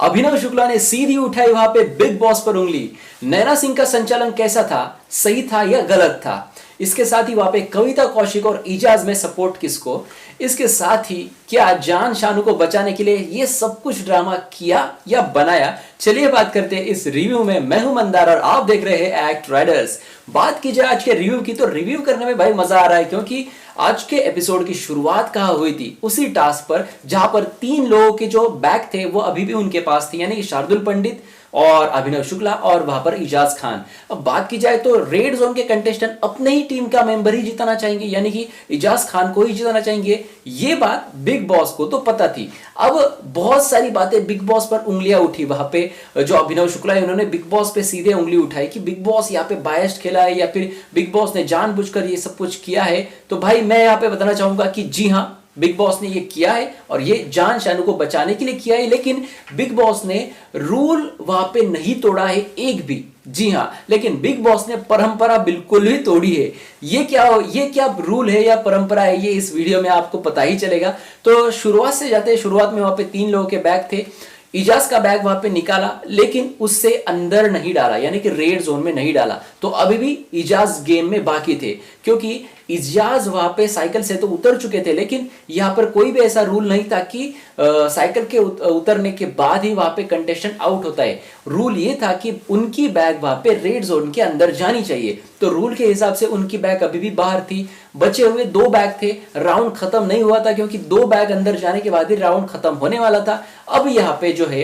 अभिनव शुक्ला ने सीधी उठाई वहां पे बिग बॉस पर उंगली। नैना सिंह का संचालन कैसा था, सही था या गलत था? इसके साथ ही वहां पे कविता कौशिक और इजाज में सपोर्ट किसको? इसके साथ ही क्या जान शानू को बचाने के लिए ये सब कुछ ड्रामा किया या बनाया? चलिए बात करते हैं इस रिव्यू में। मैं हूं मंदार और आप देख रहे हैं एक्ट राइडर्स। बात की जाए आज के रिव्यू की तो रिव्यू करने में भाई मजा आ रहा है, क्योंकि आज के एपिसोड की शुरुआत कहाँ हुई थी? उसी टास्क पर जहां पर 3 लोगों के जो बैग थे वो अभी भी उनके पास थे, यानी कि शार्दुल पंडित और अभिनव शुक्ला और वहां पर इजाज खान। अब बात की जाए तो रेड जोन के कंटेस्टेंट अपने ही टीम का मेंबर ही जिताना चाहेंगे, यानी कि इजाज खान को ही जिताना चाहेंगे। ये बात बिग बॉस को तो पता थी। अब बहुत सारी बातें बिग बॉस पर उंगलियां उठी। वहां पे जो अभिनव शुक्ला है उन्होंने बिग बॉस पे सीधे उंगली उठाई कि बिग बॉस यहाँ पे बायस्ड खेला है या फिर बिग बॉस ने जानबूझकर ये सब कुछ किया है। तो भाई मैं यहाँ पे बताना चाहूंगा कि जी हाँ, बिग बॉस ने ये किया है और ये जान शानू को बचाने के लिए किया है, लेकिन बिग बॉस ने रूल वहां पे नहीं तोड़ा है एक भी। जी हां, लेकिन बिग बॉस ने परंपरा बिल्कुल ही तोड़ी है। ये क्या रूल है या परंपरा है, ये इस वीडियो में आपको पता ही चलेगा। तो शुरुआत से जाते हैं। शुरुआत में वहां पे 3 लोगों के बैग थे। इजाज का बैग वहां पे निकाला, लेकिन उससे अंदर नहीं डाला, यानी कि रेड जोन में नहीं डाला। तो अभी भी इजाज गेम में बाकी थे, क्योंकि इजाज वहां पे साइकिल से तो उतर चुके थे, लेकिन यहां पर कोई भी ऐसा रूल नहीं था कि साइकिल के उतरने के बाद ही वहां पे कंटेस्टेंट आउट होता है। रूल ये था कि उनकी बैग वहां पे रेड जोन के अंदर जानी चाहिए। तो रूल के हिसाब से उनकी बैग अभी भी बाहर थी। बचे हुए 2 बैग थे। राउंड खत्म नहीं हुआ था, क्योंकि 2 बैग अंदर जाने के बाद ही राउंड खत्म होने वाला था। अब यहाँ पे जो है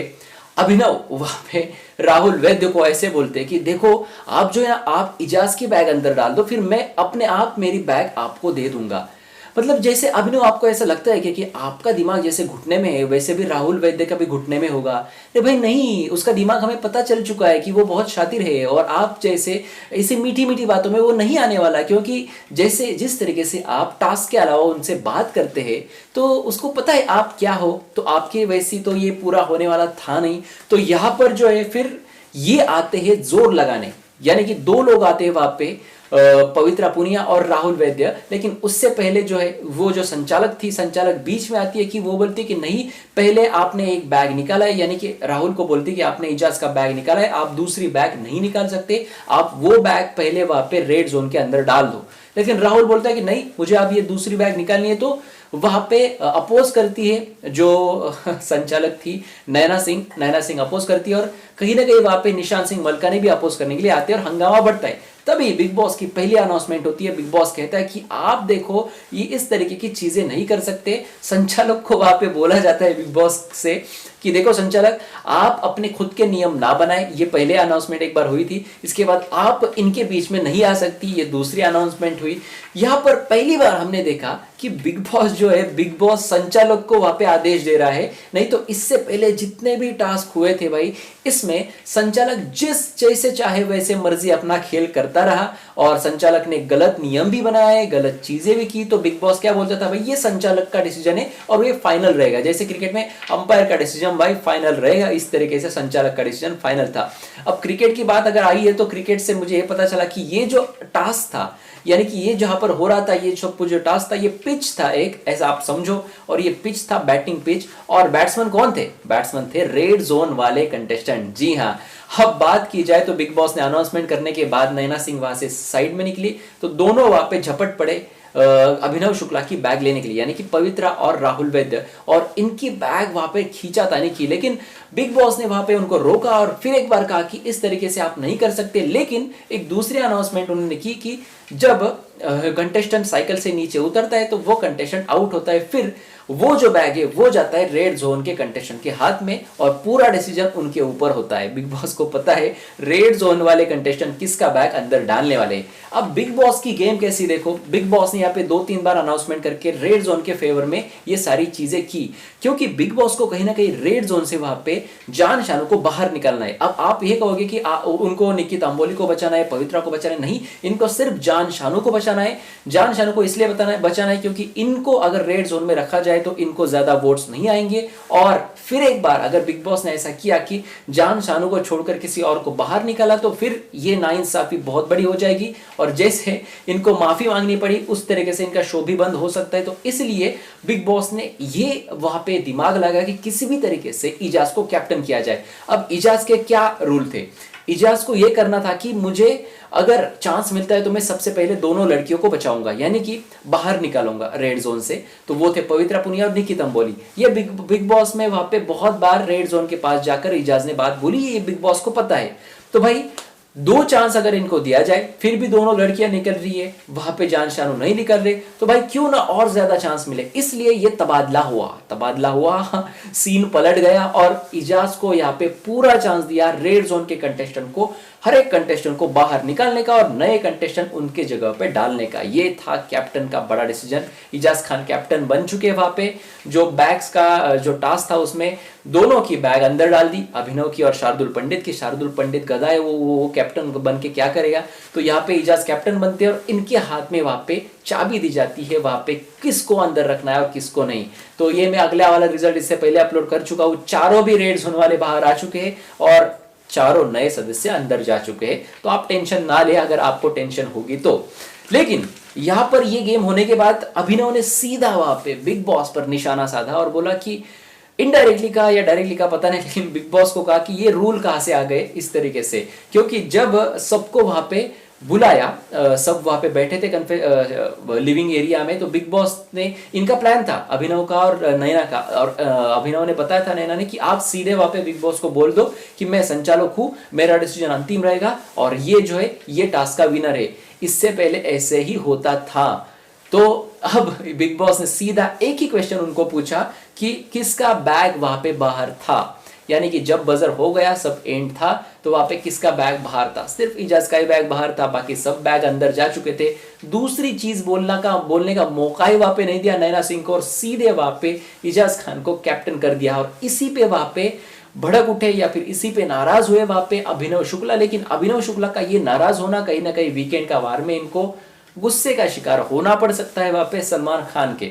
अभिनव वहां पे राहुल वैद्य को ऐसे बोलते कि देखो आप जो है ना, आप इजाज की बैग अंदर डाल दो, फिर मैं अपने आप मेरी बैग आपको दे दूंगा। मतलब जैसे अभिनव आपको ऐसा लगता है कि आपका दिमाग जैसे घुटने में है, वैसे भी राहुल वैद्य का भी घुटने में होगा। अरे भाई नहीं, उसका दिमाग हमें पता चल चुका है कि वो बहुत शातिर है और आप जैसे ऐसी मीठी मीठी बातों में वो नहीं आने वाला, क्योंकि जैसे जिस तरीके से आप टास्क के अलावा उनसे बात करते हैं तो उसको पता है आप क्या हो। तो आपके वैसी तो ये पूरा होने वाला था नहीं। तो यहाँ पर जो है फिर ये आते हैं जोर लगाने, यानी कि 2 लोग आते हैं वहां पे, पवित्रा पुनिया और राहुल वैद्य। लेकिन उससे पहले जो है वो जो संचालक थी, संचालक बीच में आती है कि वो बोलती है कि नहीं, पहले आपने एक बैग निकाला है, यानी कि राहुल को बोलती है कि आपने इजाज का बैग निकाला है, आप दूसरी बैग नहीं निकाल सकते, आप वो बैग पहले वहां पे रेड जोन के अंदर डाल दो। लेकिन राहुल बोलता है कि नहीं, मुझे अब ये दूसरी बैग निकालनी है। तो वहां पे अपोज करती है जो संचालक थी नैना सिंह अपोज करती है, और कहीं ना कहीं वहां पे निशांत सिंह मलका ने भी अपोज करने के लिए आते हैं और हंगामा बढ़ता है। तभी बिग बॉस की पहली अनाउंसमेंट होती है। बिग बॉस कहता है कि आप देखो ये इस तरीके की चीजें नहीं कर सकते। संचालक को वहां पे बोला जाता है बिग बॉस से कि देखो संचालक, आप अपने खुद के नियम ना बनाए। ये पहले अनाउंसमेंट एक बार हुई थी, इसके बाद आप इनके बीच में नहीं आ सकती, ये दूसरी अनाउंसमेंट हुई। यहां पर पहली बार हमने देखा कि बिग बॉस जो है, बिग बॉस संचालक को वहां पे आदेश दे रहा है। नहीं तो इससे पहले जितने भी टास्क हुए थे भाई, इसमें संचालक जिस जैसे चाहे वैसे मर्जी अपना खेल करता रहा, और संचालक ने गलत नियम भी बनाए, गलत चीजें भी की। तो बिग बॉस क्या बोलता था, भाई ये संचालक का डिसीजन है और ये फाइनल रहेगा। जैसे क्रिकेट में अंपायर का डिसीजन भाई फाइनल रहेगा, इस तरीके से संचालक का डिसीजन फाइनल था। अब क्रिकेट की बात अगर आई है तो क्रिकेट से मुझे ये पता चला कि ये जो टास्क था, यानी कि ये जहां पर हो रहा था, ये जो टास्क था, ये पिच था एक, ऐसा आप समझो। और ये पिच था बैटिंग पिच, और बैट्समैन कौन थे? बैट्समैन थे रेड जोन वाले कंटेस्टेंट। जी हाँ, अब बात की जाए तो बिग बॉस ने अनाउंसमेंट करने के बाद नैना सिंह वहां से साइड में निकली, तो दोनों वहां पे झपट पड़े अभिनव शुक्ला की बैग लेने के लिए, यानी कि पवित्रा और राहुल वैद्य, और इनकी बैग वहां पे खींचातानी की। लेकिन बिग बॉस ने वहां पे उनको रोका और फिर एक बार कहा कि इस तरीके से आप नहीं कर सकते। लेकिन एक दूसरी अनाउंसमेंट उन्होंने की कि जब कंटेस्टेंट साइकिल से नीचे उतरता है तो वो कंटेस्टेंट आउट होता है, फिर वो जो बैग है वो जाता है रेड जोन के कंटेस्टेंट के हाथ में और पूरा डिसीजन उनके ऊपर होता है। बिग बॉस को पता है रेड जोन वाले कंटेस्टेंट किसका बैग अंदर डालने वाले हैं। अब बिग बॉस की गेम कैसी देखो, बिग बॉस ने यहाँ पे 2-3 बार अनाउंसमेंट करके रेड जोन के फेवर में ये सारी चीजें की, क्योंकि बिग बॉस को कहीं ना कहीं रेड जोन से वहां पे जान शानू को बाहर निकालना है। अब आप ये कहोगे कि उनको निकिता अंबोली को बचाना है, पवित्रा को बचाना है, नहीं, इनको सिर्फ जान शानू को बचाना है। जान शानू को इसलिए बचाना है क्योंकि इनको अगर रेड जोन में रखा जाए है तो इनको ज्यादा वोट्स नहीं आएंगे। और फिर एक बार अगर बिग बॉस ने ऐसा किया कि जान शानू को छोड़कर किसी और को बाहर निकाला तो फिर ये नाइंसाफी बहुत बड़ी हो जाएगी और जैसे इनको माफी मांगनी पड़ी उस तरीके से इनका शो भी बंद हो सकता है। तो इसलिए बिग बॉस ने ये वहां पे दिमाग लगा कि किसी भी तरीके से इजाज को कैप्टन किया जाए। अब इजाज के क्या रूल थे? इजाज को यह करना था कि मुझे अगर चांस मिलता है तो मैं सबसे पहले दोनों लड़कियों को बचाऊंगा, यानी कि बाहर निकालूंगा रेड जोन से। तो वो थे पवित्रा पुनिया और निकी तंबोली। ये बिग बॉस में वहां पे बहुत बार रेड जोन के पास जाकर इजाज ने बात बोली, ये बिग बॉस को पता है। तो भाई 2 चांस अगर इनको दिया जाए, फिर भी दोनों लड़कियां निकल रही है, वहां पे जान शानू नहीं निकल रहे, तो भाई क्यों ना और ज्यादा चांस मिले। इसलिए ये तबादला हुआ, सीन पलट गया और इजाज को यहाँ पे पूरा चांस दिया रेड जोन के कंटेस्टेंट को, हर एक कंटेस्टेंट को बाहर निकालने का और नए कंटेस्टेंट उनके जगह पे डालने का। ये था कैप्टन का बड़ा डिसीजन। इजाज खान कैप्टन बन चुके वहां पे। जो बैग्स का जो टास्क था उसमें दोनों की बैग अंदर डाल दी, अभिनव की और शार्दुल पंडित की। शार्दुल पंडित गधा है, वो कैप्टन बन के क्या करेगा। तो यहाँ पे इजाज कैप्टन बनते हैं और इनके हाथ में वहां पे चाबी दी जाती है, वहां पे किसको अंदर रखना है और किसको नहीं। तो ये मैं अगला वाला रिजल्ट इससे पहले अपलोड कर चुका हूँ। चारों भी रेड जोन वाले बाहर आ चुके हैं और चारों नए सदस्य अंदर जा चुके हैं। तो आप टेंशन ना ले अगर आपको टेंशन होगी तो। लेकिन यहां पर ये गेम होने के बाद अभिनव ने सीधा वहां पे बिग बॉस पर निशाना साधा और बोला कि इनडायरेक्टली कहा या डायरेक्टली कहा पता नहीं, लेकिन बिग बॉस को कहा कि ये रूल कहां से आ गए इस तरीके से। क्योंकि जब सबको वहां पे बुलाया, सब वहां पे बैठे थे लिविंग एरिया में, तो बिग बॉस ने, इनका प्लान था अभिनव का और नैना का, और अभिनव ने बताया था नैना ने कि आप सीधे वहां पे बिग बॉस को बोल दो कि मैं संचालक हूं, मेरा डिसीजन अंतिम रहेगा और ये जो है ये टास्क का विनर है। इससे पहले ऐसे ही होता था। तो अब बिग बॉस ने सीधा एक ही क्वेश्चन उनको पूछा कि किसका बैग वहां पे बाहर था, यानी कि जब बजर हो गया, सब एंड था, तो वहां पे किसका बैग बाहर था। सिर्फ इजाज का ही बैग बाहर था, बाकी सब बैग अंदर जा चुके थे। दूसरी चीज बोलने का मौका ही वहां पे नहीं दिया नैना सिंह को और सीधे वहां पे इजाज खान को कैप्टन कर दिया। और इसी पे वहां पे भड़क उठे या फिर इसी पे नाराज हुए वहां पे अभिनव शुक्ला। लेकिन अभिनव शुक्ला का ये नाराज होना कहीं ना कहीं वीकेंड का वार में इनको गुस्से का शिकार होना पड़ सकता है वहां पे सलमान खान के।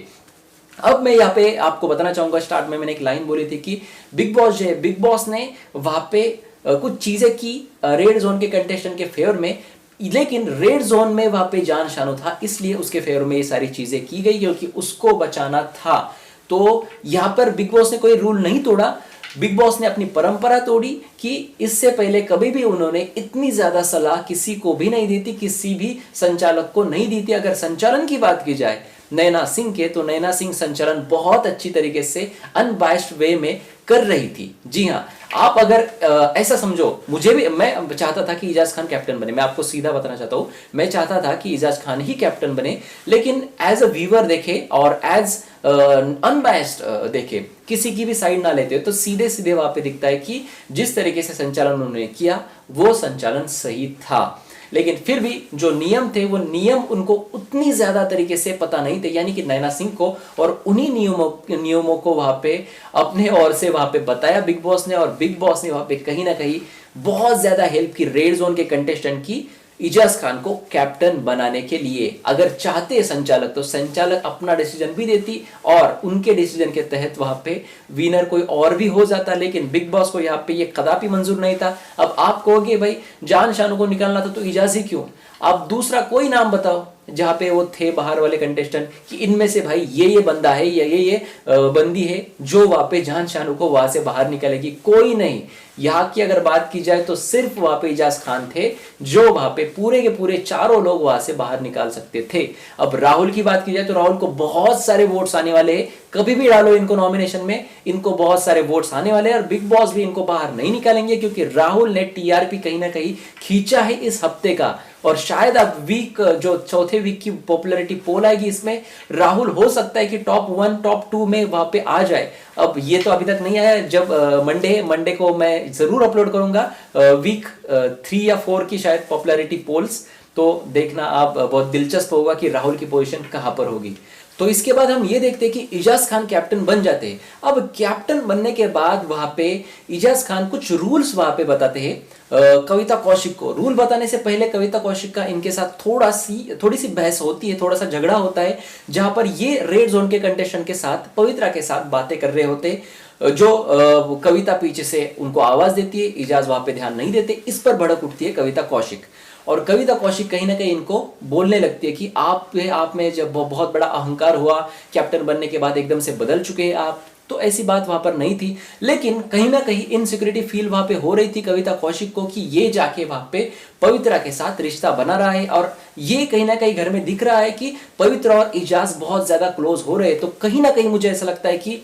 अब मैं यहाँ पे आपको बताना चाहूंगा, स्टार्ट में मैंने एक लाइन बोली थी कि बिग बॉस ने वहां पे कुछ चीजें की रेड जोन के कंटेस्टेंट के फेवर में, लेकिन रेड जोन में वहां पे जान शानू था, इसलिए उसके फेवर में ये सारी चीजें की गई क्योंकि उसको बचाना था। तो यहां पर बिग बॉस ने कोई रूल नहीं तोड़ा, बिग बॉस ने अपनी परंपरा तोड़ी कि इससे पहले कभी भी उन्होंने इतनी ज्यादा सलाह किसी को भी नहीं दी थी, किसी भी संचालक को नहीं दी थी। अगर संचालन की बात की जाए नैना सिंह के, तो नैना सिंह संचालन बहुत अच्छी तरीके से अनबायस्ड वे में कर रही थी। जी हाँ, आप अगर ऐसा समझो, मैं चाहता था कि इजाज खान कैप्टन बने। मैं आपको सीधा बताना चाहता हूं, मैं चाहता था कि इजाज खान ही कैप्टन बने, लेकिन एज अ व्यूअर देखे और एज अनबायस्ड देखे, किसी की भी साइड ना लेते तो सीधे सीधे वहां पे दिखता है कि जिस तरीके से संचालन उन्होंने किया वो संचालन सही था। लेकिन फिर भी जो नियम थे वो नियम उनको उतनी ज्यादा तरीके से पता नहीं थे, यानी कि नैना सिंह को, और उन्हीं नियमों को वहां पे अपने ओर से वहां पे बताया बिग बॉस ने। और बिग बॉस ने वहां पे कहीं ना कहीं बहुत ज्यादा हेल्प की रेड जोन के कंटेस्टेंट की इजाज खान को कैप्टन बनाने के लिए। अगर चाहते संचालक तो संचालक अपना डिसीजन भी देती और उनके डिसीजन के तहत वहां पे विनर कोई और भी हो जाता, लेकिन बिग बॉस को यहाँ पे ये कदापि मंजूर नहीं था। अब आप कहोगे भाई जान शानू को निकालना था तो इजाज ही क्यों, आप दूसरा कोई नाम बताओ जहां पे वो थे बाहर वाले कंटेस्टेंट कि इनमें से भाई ये बंदा है या ये बंदी है जो वहां पे जान शानू को वहां से बाहर निकालेगी। कोई नहीं। यहाँ की अगर बात की जाए तो सिर्फ वहां पे इजाज खान थे जो वहां पे पूरे के पूरे चारों लोग वहां से बाहर निकाल सकते थे। अब राहुल की बात की जाए तो राहुल को बहुत सारे वोट्स आने वाले हैं, कभी भी डालो इनको नॉमिनेशन में, इनको बहुत सारे वोट्स आने वाले हैं और बिग बॉस भी इनको बाहर नहीं निकालेंगे क्योंकि राहुल ने टीआरपी कहीं ना कहीं खींचा है इस हफ्ते का। और शायद अब वीक जो चौथे वीक की पॉपुलैरिटी पोल आएगी, इसमें राहुल हो सकता है कि टॉप 1 टॉप 2 में वहां पे आ जाए। अब ये तो अभी तक नहीं आया, जब मंडे को मैं जरूर अपलोड करूंगा वीक 3 या 4 की शायद पॉपुलैरिटी पोल्स, तो देखना आप, बहुत दिलचस्प होगा कि राहुल की पोजीशन कहां पर होगी। तो इसके बाद हम ये देखते हैं कि इजाज खान कैप्टन बन जाते हैं। अब कैप्टन बनने के बाद वहां पे इजाज खान कुछ रूल्स वहां पे बताते हैं कविता कौशिक को। रूल बताने से पहले कविता कौशिक का इनके साथ थोड़ी सी बहस होती है, थोड़ा सा झगड़ा होता है, जहां पर ये रेड जोन के कंटेस्टेंट के साथ पवित्रा के साथ बातें कर रहे होते, जो कविता पीछे से उनको आवाज देती है, इजाज वहां पे ध्यान नहीं देते। इस पर भड़क उठती है कविता कौशिक, और कविता कौशिक कहीं ना कहीं इनको बोलने लगती है कि आप में जब बहुत बड़ा अहंकार हुआ, कैप्टन बनने के बाद एकदम से बदल चुके हैं आप। तो ऐसी बात वहां पर नहीं थी, लेकिन कहीं ना कहीं इनसिक्योरिटी फील वहां पे हो रही थी कविता कौशिक को कि ये जाके वहां पे पवित्रा के साथ रिश्ता बना रहा है, और ये कहीं ना कहीं घर में दिख रहा है कि पवित्रा और इजाज बहुत ज्यादा क्लोज हो रहे हैं। तो कहीं ना कहीं मुझे ऐसा लगता है कि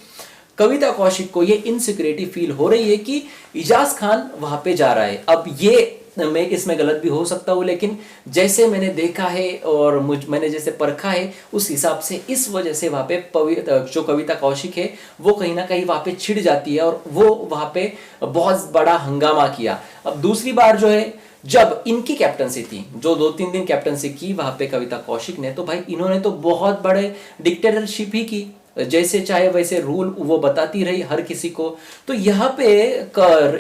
कविता कौशिक को ये इनसिक्योरिटी फील हो रही है कि इजाज खान वहां पे जा रहा है। अब ये मैं इसमें गलत भी हो सकता हूं, लेकिन जैसे मैंने देखा है और मैंने जैसे परखा है उस हिसाब से इस वजह से वहां पे जो कविता कौशिक है वो कहीं ना कहीं वहां पे छिड़ जाती है, और वो वहां पे बहुत बड़ा हंगामा किया। अब दूसरी बार जो है, जब इनकी कैप्टनसी थी, जो 2-3 दिन कैप्टनसी की वहां पे कविता कौशिक ने, तो भाई इन्होंने तो बहुत बड़े डिक्टेटरशिप ही की, जैसे चाहे वैसे रूल वो बताती रही हर किसी को। तो यहाँ पे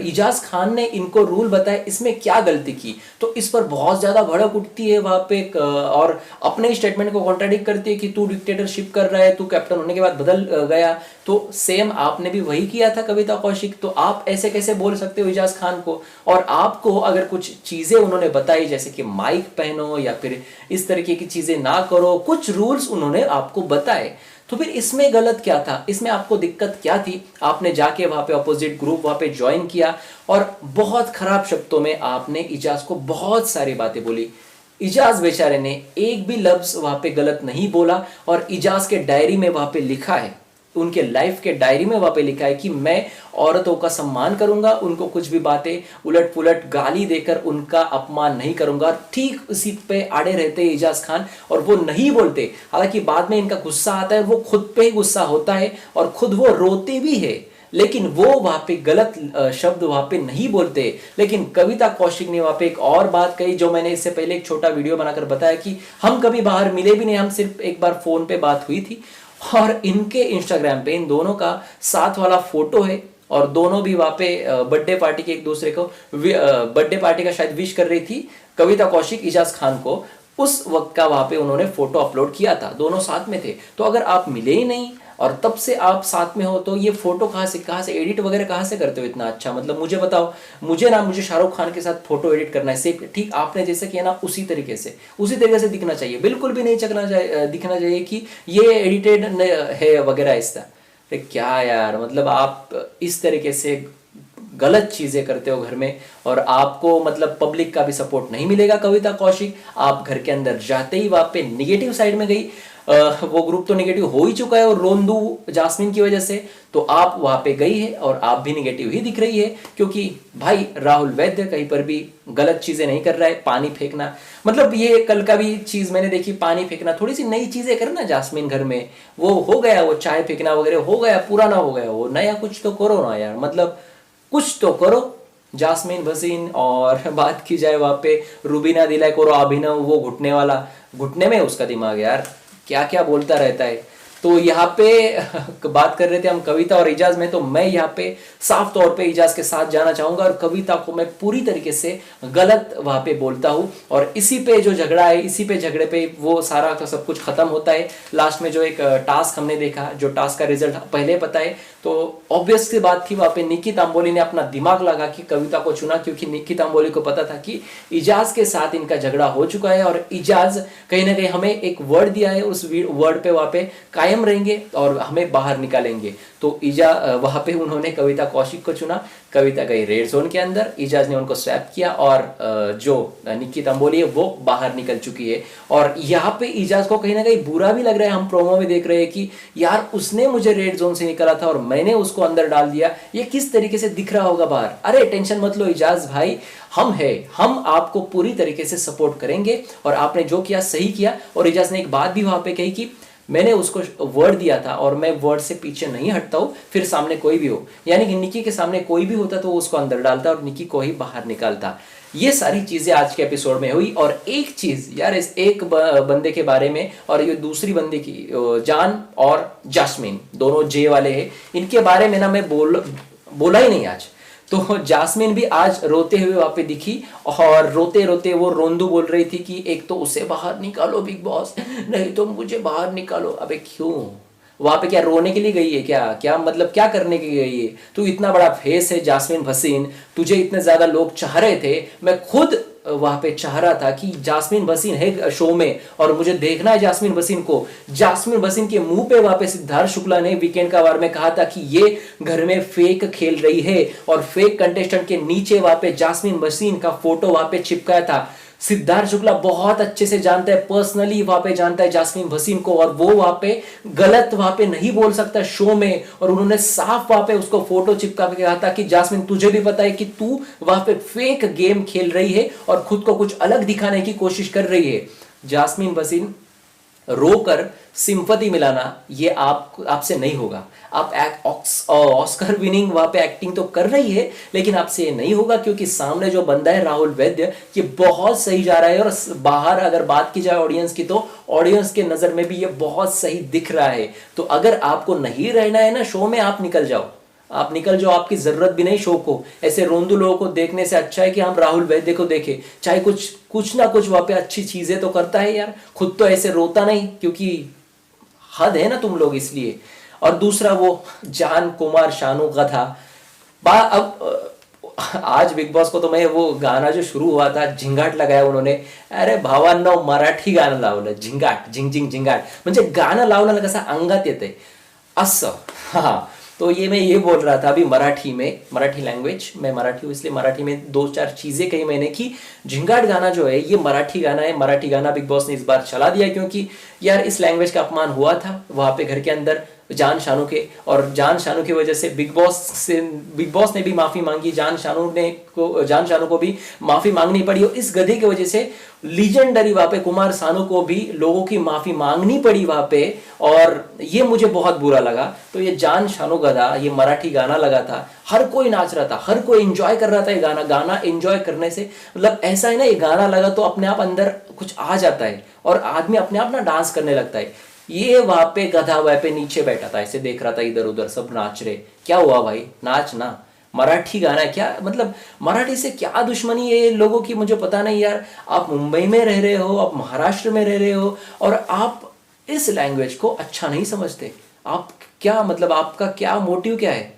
इजाज खान ने इनको रूल बताए, इसमें क्या गलती की? तो इस पर बहुत ज्यादा भड़क उठती है वहां पे, और अपने स्टेटमेंट को कॉन्ट्राडिक्ट करती है कि तू डिक्टेटरशिप कर रहा है, तू कैप्टन होने के बाद बदल गया। तो सेम आपने भी वही किया था कविता कौशिक, तो आप ऐसे कैसे बोल सकते हो इजाज खान को? और आपको अगर कुछ चीजें उन्होंने बताई, जैसे कि माइक पहनो या फिर इस तरीके की चीजें ना करो, कुछ रूल्स उन्होंने आपको बताए, तो फिर इसमें गलत क्या था? इसमें आपको दिक्कत क्या थी? आपने जाके वहां पे अपोजिट ग्रुप वहां पे ज्वाइन किया और बहुत खराब शब्दों में आपने इजाज को बहुत सारी बातें बोली। इजाज बेचारे ने एक भी लफ्ज वहां पे गलत नहीं बोला, और इजाज के डायरी में वहां पे लिखा है, उनके लाइफ के डायरी में वहां पे लिखा है कि मैं औरतों का सम्मान करूंगा, उनको कुछ भी बातें उलट पुलट गाली देकर उनका अपमान नहीं करूंगा। ठीक उसी पे अड़े रहते इजाज खान, और वो नहीं बोलते। हालांकि बाद में इनका गुस्सा आता है, वो खुद पे ही गुस्सा होता है और खुद वो रोते भी है, लेकिन वो वहां पे गलत शब्द वहां पे नहीं बोलते। लेकिन कविता कौशिक ने वहां पे एक और बात कही, जो मैंने इससे पहले एक छोटा वीडियो बनाकर बताया कि हम कभी बाहर मिले भी नहीं, हम सिर्फ एक बार फोन पे बात हुई थी, और इनके इंस्टाग्राम पे इन दोनों का साथ वाला फोटो है, और दोनों भी वहां पे बर्थडे पार्टी के एक दूसरे को बर्थडे पार्टी का शायद विश कर रही थी कविता कौशिक इजाज खान को। उस वक्त का वहां पे उन्होंने फोटो अपलोड किया था, दोनों साथ में थे। तो अगर आप मिले ही नहीं और तब से आप साथ में हो, तो ये फोटो कहाँ से एडिट वगैरह कहाँ से करते हो इतना अच्छा? मतलब मुझे बताओ, मुझे शाहरुख खान के साथ फोटो एडिट करना है, सेम ठीक आपने जैसे किया ना उसी तरीके से दिखना चाहिए। बिल्कुल भी नहीं दिखना चाहिए कि ये एडिटेड है वगैरह इस तरह। क्या यार, मतलब आप इस तरीके से गलत चीजें करते हो घर में, और आपको मतलब पब्लिक का भी सपोर्ट नहीं मिलेगा। कविता कौशिक आप घर के अंदर जाते ही वहां पे निगेटिव साइड में गई, वो ग्रुप तो निगेटिव हो ही चुका है और रोंदू जास्मिन की वजह से, तो आप वहां पे गई है और आप भी निगेटिव ही दिख रही है, क्योंकि भाई राहुल वैद्य कहीं पर भी गलत चीजें नहीं कर रहा है। पानी फेंकना, मतलब ये कल का भी चीज मैंने देखी, पानी फेंकना, थोड़ी सी नई चीजें करना जास्मिन घर में। वो हो गया, वो चाय फेंकना वगैरह हो गया, पुराना हो गया, वो नया कुछ तो करो ना यार, मतलब कुछ तो करो। जास्मिन भसीन, और बात की जाए वहां पे रूबीना दिलाइक और अभिनव, वो घुटने वाला, घुटने में उसका दिमाग यार, क्या क्या बोलता रहता है। तो यहाँ पे बात कर रहे थे हम कविता और इजाज में, तो मैं यहाँ पे साफ तौर पे इजाज के साथ जाना चाहूंगा, और कविता को मैं पूरी तरीके से गलत वहां पे बोलता हूँ। और इसी पे जो झगड़ा है, इसी पे झगड़े पे वो सारा का सब कुछ खत्म होता है। लास्ट में जो एक टास्क हमने देखा, जो टास्क का रिजल्ट पहले पता है, तो ऑब्वियस सी बात थी, वहां पे निक्की तांबोली ने अपना दिमाग लगा कि कविता को चुना, क्योंकि निक्की तांबोली को पता था कि इजाज के साथ इनका झगड़ा हो चुका है, और इजाज कहीं ना कहीं हमें एक वर्ड दिया है, उस वर्ड पे वहां पे कायम रहेंगे और हमें बाहर निकालेंगे। तो वहां पे उन्होंने कविता कौशिक को चुना। कविता गई रेड जोन के अंदर, इजाज ने उनको स्वैप किया, और जो निक्की तंबोली है वो बाहर निकल चुकी है। और यहाँ पे इजाज को कहीं ना कहीं बुरा भी लग रहा है, हम प्रोमो में देख रहे हैं कि यार उसने मुझे रेड जोन से निकाला था और मैंने उसको अंदर डाल दिया, ये किस तरीके से दिख रहा होगा बाहर। अरे टेंशन मत लो इजाज भाई, हम आपको पूरी तरीके से सपोर्ट करेंगे, और आपने जो किया सही किया। और इजाज ने एक बात भी वहां पे कही कि मैंने उसको वर्ड दिया था और मैं वर्ड से पीछे नहीं हटता हूँ, फिर सामने कोई भी हो, यानी कि निकी के सामने कोई भी होता तो वो उसको अंदर डालता और निकी को ही बाहर निकालता। ये सारी चीजें आज के एपिसोड में हुई। और एक चीज यार, इस एक बंदे के बारे में और ये दूसरी बंदे की, जान और जास्मिन, दोनों जे वाले हैं, इनके बारे में ना मैं बोला ही नहीं आज। तो जास्मिन भी आज रोते हुए वहां पे दिखी और रोते रोते वो रोंदू बोल रही थी कि एक तो उसे बाहर निकालो बिग बॉस, नहीं तो मुझे बाहर निकालो। अबे क्यों? वहां पे क्या रोने के लिए गई है क्या? क्या मतलब क्या करने के लिए गई है? तू इतना बड़ा फेस है जास्मिन भसीन, तुझे इतने ज्यादा लोग चाह रहे थे, मैं खुद वहां पे चाह रहा था कि जास्मिन भसीन है शो में और मुझे देखना है जास्मिन भसीन को। जास्मिन भसीन के मुंह पे वहां पे सिद्धार्थ शुक्ला ने वीकेंड का वार में कहा था कि ये घर में फेक खेल रही है और फेक कंटेस्टेंट के नीचे वहां पे जास्मिन भसीन का फोटो वहां पे चिपकाया था। सिद्धार्थ शुक्ला बहुत अच्छे से जानता है, पर्सनली वहां पे जानता है जास्मिन भसीन को, और वो वहां पे गलत वहां पे नहीं बोल सकता शो में। और उन्होंने साफ वहां पे उसको फोटो चिपका के कहा था कि जास्मिन तुझे भी पता है कि तू वहां पे फेक गेम खेल रही है और खुद को कुछ अलग दिखाने की कोशिश कर रही है। जास्मिन भसीन, रोकर सिंपैथी मिलाना ये आपसे नहीं होगा। आप ऑस्कर विनिंग वहां पे एक्टिंग तो कर रही है, लेकिन आपसे ये नहीं होगा क्योंकि सामने जो बंदा है राहुल वैद्य, ये बहुत सही जा रहा है। और बाहर अगर बात की जाए ऑडियंस की, तो ऑडियंस के नजर में भी ये बहुत सही दिख रहा है। तो अगर आपको नहीं रहना है ना शो में, आप निकल जाओ, आप निकल जाओ, आपकी जरूरत भी नहीं शो को। ऐसे रोंदू लोगों को देखने से अच्छा है कि हम राहुल वैद्य को देखें, चाहे कुछ ना कुछ वहां पे अच्छी चीजें तो करता है यार, खुद तो ऐसे रोता नहीं, क्योंकि हद है ना तुम लोग, इसलिए। और दूसरा वो जान कुमार शानू का था। अब आज बिग बॉस को तो मैं वो गाना जो शुरू हुआ था, झिंगाट लगाया उन्होंने। अरे भावांनो, मराठी गाणं लावलं, झिंगाट, झिंग झिंग झिंगाट, म्हणजे गाणं लावलं कसं अंगात येते असं। हाँ, तो ये मैं ये बोल रहा था अभी मराठी में, मराठी लैंग्वेज, मैं मराठी हूँ इसलिए मराठी में दो चार चीजें कही मैंने कि झिंगाट गाना जो है ये मराठी गाना है। मराठी गाना बिग बॉस ने इस बार चला दिया क्योंकि यार इस लैंग्वेज का अपमान हुआ था वहां पे घर के अंदर जान शानू के, और जान शानू की वजह से बिग बॉस ने भी माफी मांगी, जान शानू को भी माफी मांगनी पड़ी। और इस गधे की वजह से लीजेंडरी वहां पे कुमार सानू को भी लोगों की माफी मांगनी पड़ी वहां पे, और ये मुझे बहुत बुरा लगा। तो ये जान शानू गधा, ये मराठी गाना लगा था, हर कोई नाच रहा था, हर कोई एंजॉय कर रहा था। ये गाना एंजॉय करने से मतलब ऐसा है ना, ये गाना लगा तो अपने आप अंदर कुछ आ जाता है और आदमी अपने आप ना डांस करने लगता है। ये वहां पे गधा वहां पे नीचे बैठा था, ऐसे देख रहा था इधर उधर, सब नाच रहे। क्या हुआ भाई, नाच ना, मराठी गाना है क्या, मतलब मराठी से क्या दुश्मनी है लोगों की, मुझे पता नहीं यार। आप मुंबई में रह रहे हो, आप महाराष्ट्र में रह रहे हो, और आप इस लैंग्वेज को अच्छा नहीं समझते। आप क्या मतलब, आपका क्या मोटिव क्या है?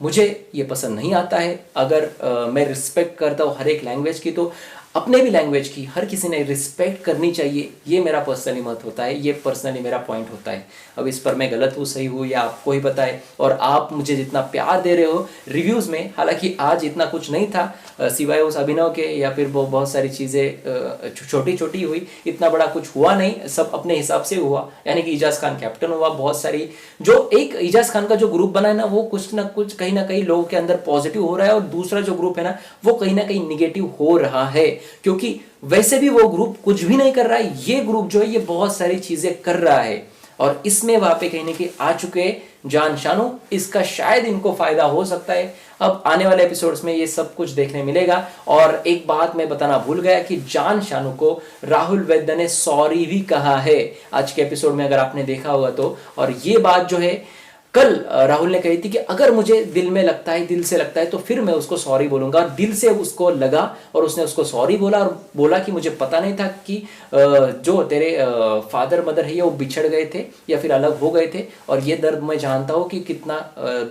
मुझे ये पसंद नहीं आता है। अगर मैं रिस्पेक्ट करता हूँ हर एक लैंग्वेज की, तो अपने भी लैंग्वेज की हर किसी ने रिस्पेक्ट करनी चाहिए। ये मेरा पर्सनली मत होता है, ये पर्सनली मेरा पॉइंट होता है। अब इस पर मैं गलत हूँ सही हूँ या आपको ही पता है। और आप मुझे जितना प्यार दे रहे हो रिव्यूज़ में, हालांकि आज इतना कुछ नहीं था सिवाय उस अभिनव के, या फिर वो बहुत सारी चीज़ें छोटी छोटी हुई, इतना बड़ा कुछ हुआ नहीं, सब अपने हिसाब से हुआ। यानी कि इजाज़ खान कैप्टन हुआ, बहुत सारी जो एक इजाज़ खान का जो ग्रुप बना है ना, वो कुछ ना कुछ कहीं ना कहीं लोगों के अंदर पॉजिटिव हो रहा है, और दूसरा जो ग्रुप है ना, वो कहीं ना कहीं निगेटिव हो रहा है। क्योंकि वैसे भी वो ग्रुप कुछ भी नहीं कर रहा है, ये ग्रुप जो है ये बहुत सारी चीजें कर रहा है, और इसमें वहां पे कहीं ना कहीं आ चुके जान शानू, इसका शायद इनको फायदा हो सकता है। अब आने वाले एपिसोड्स में ये सब कुछ देखने मिलेगा। और एक बात मैं बताना भूल गया कि जान शानू को राहुल वैद्य ने सॉरी भी कहा है आज के एपिसोड में, अगर आपने देखा होगा तो। और ये बात जो है कल राहुल ने कही थी कि अगर मुझे दिल में लगता है, दिल से लगता है, तो फिर मैं उसको सॉरी बोलूंगा। और दिल से उसको लगा और उसने उसको सॉरी बोला, और बोला कि मुझे पता नहीं था कि जो तेरे फादर मदर है वो बिछड़ गए थे या फिर अलग हो गए थे, और ये दर्द मैं जानता हूँ कि कितना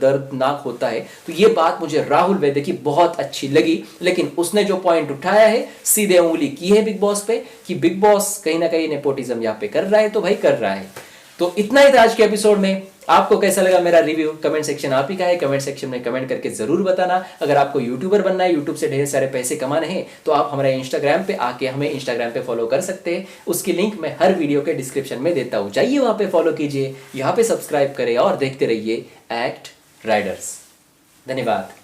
दर्दनाक होता है। तो ये बात मुझे राहुल वैद्य की बहुत अच्छी लगी। लेकिन उसने जो पॉइंट उठाया है, सीधे उंगली की है बिग बॉस पे कि बिग बॉस कहीं ना कहीं नेपोटिज्म यहाँ पे कर रहा है, तो भाई कर रहा है। तो इतना ही था आज के एपिसोड में। आपको कैसा लगा मेरा रिव्यू, कमेंट सेक्शन आप ही का है, कमेंट सेक्शन में कमेंट करके जरूर बताना। अगर आपको यूट्यूबर बनना है, यूट्यूब से ढेर सारे पैसे कमाने हैं, तो आप हमारे इंस्टाग्राम पे आके हमें इंस्टाग्राम पे फॉलो कर सकते हैं। उसकी लिंक मैं हर वीडियो के डिस्क्रिप्शन में देता हूँ, जाइए वहां पे फॉलो कीजिए, यहाँ पे सब्सक्राइब करें और देखते रहिए एक्ट राइडर्स। धन्यवाद।